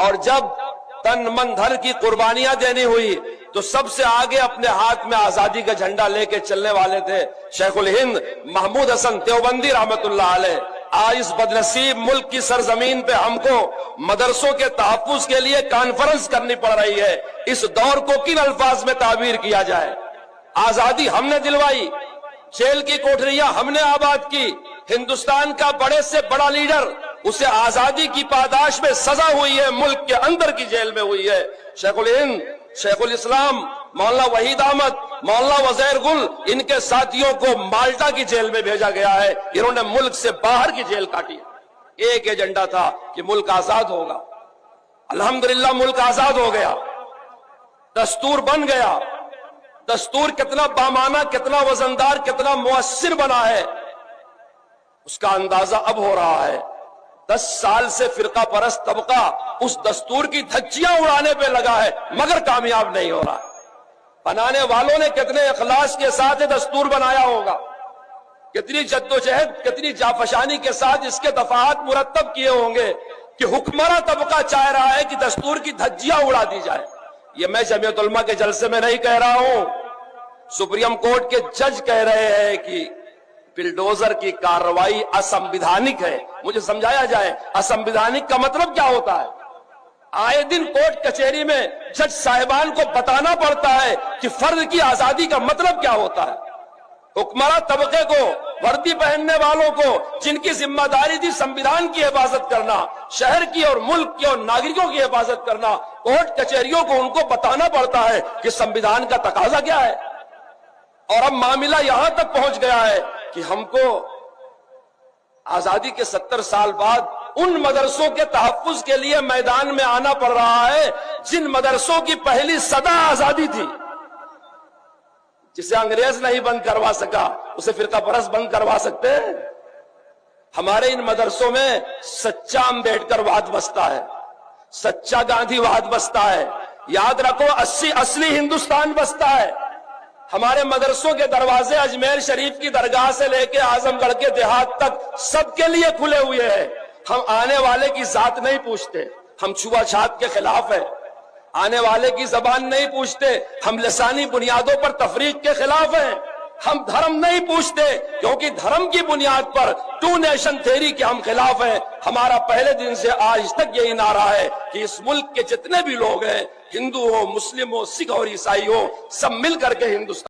اور جب تن من دھن کی قربانیاں دینی ہوئی تو سب سے آگے اپنے ہاتھ میں آزادی کا جھنڈا لے کے چلنے والے تھے شیخ الہند محمود حسن دیوبندی رحمت اللہ علیہ۔ آج اس بدنصیب ملک کی سرزمین پہ ہم کو مدرسوں کے تحفظ کے لیے کانفرنس کرنی پڑ رہی ہے۔ اس دور کو کن الفاظ میں تعبیر کیا جائے؟ آزادی ہم نے دلوائی، جیل کی کوٹریاں ہم نے آباد کی، ہندوستان کا بڑے سے بڑا لیڈر اسے آزادی کی پاداش میں سزا ہوئی ہے، ملک کے اندر کی جیل میں ہوئی ہے۔ شیخ الہند، شیخ الاسلام مولانا وحید احمد، مولانا وزیر گل، ان کے ساتھیوں کو مالٹا کی جیل میں بھیجا گیا ہے، انہوں نے ملک سے باہر کی جیل کاٹی۔ ایک ایجنڈا تھا کہ ملک آزاد ہوگا، الحمدللہ ملک آزاد ہو گیا، دستور بن گیا۔ دستور کتنا بامانہ، کتنا وزندار، کتنا مؤثر بنا ہے، اس کا اندازہ اب ہو رہا ہے۔ 10 سال سے فرقہ پرست طبقہ اس دستور کی دھجیاں اڑانے پہ لگا ہے مگر کامیاب نہیں ہو رہا ہے۔ بنانے والوں نے کتنے اخلاص کے ساتھ دستور بنایا ہوگا، کتنی جدوجہد، کتنی جافشانی کے ساتھ اس کے دفعات مرتب کیے ہوں گے کہ حکمراں طبقہ چاہ رہا ہے کہ دستور کی دھجیاں اڑا دی جائے۔ یہ میں جمعیت علماء کے جلسے میں نہیں کہہ رہا ہوں، سپریم کورٹ کے جج کہہ رہے ہیں کہ بلڈوزر کی کارروائی اسنویدھانک ہے۔ مجھے سمجھایا جائے اسنویدھانک کا مطلب کیا ہوتا ہے؟ آئے دن کورٹ کچہری میں جج صاحبان کو بتانا پڑتا ہے کہ فرد کی آزادی کا مطلب کیا ہوتا ہے۔ حکمراں طبقے کو، وردی پہننے والوں کو، جن کی ذمہ داری تھی سنویدھان کی حفاظت کرنا، شہر کی اور ملک کی اور ناگرکوں کی حفاظت کرنا، کورٹ کچہریوں کو ان کو بتانا پڑتا ہے کہ سنویدھان کا تقاضا کیا ہے۔ اور اب معاملہ یہاں تک پہنچ گیا ہے کہ ہم کو آزادی کے 70 سال بعد ان مدرسوں کے تحفظ کے لیے میدان میں آنا پڑ رہا ہے جن مدرسوں کی پہلی صدا آزادی تھی۔ جسے انگریز نہیں بند کروا سکا اسے فرقہ پرست بند کروا سکتے ہیں؟ ہمارے ان مدرسوں میں سچا امبیڈکر واد بستا ہے، سچا گاندھی واد بستا ہے، یاد رکھو اصلی ہندوستان بستا ہے۔ ہمارے مدرسوں کے دروازے اجمیر شریف کی درگاہ سے لے کے اعظم گڑھ کے دیہات تک سب کے لیے کھلے ہوئے ہیں۔ ہم آنے والے کی ذات نہیں پوچھتے، ہم چھوا چھات کے خلاف ہیں۔ آنے والے کی زبان نہیں پوچھتے، ہم لسانی بنیادوں پر تفریق کے خلاف ہیں۔ ہم دھرم نہیں پوچھتے کیونکہ دھرم کی بنیاد پر 2 نیشن تھیوری کے ہم خلاف ہیں۔ ہمارا پہلے دن سے آج تک یہی نعرہ ہے کہ اس ملک کے جتنے بھی لوگ ہیں، ہندو ہو، مسلم ہو، سکھ اور عیسائی ہو، سب مل کر کے ہندوستان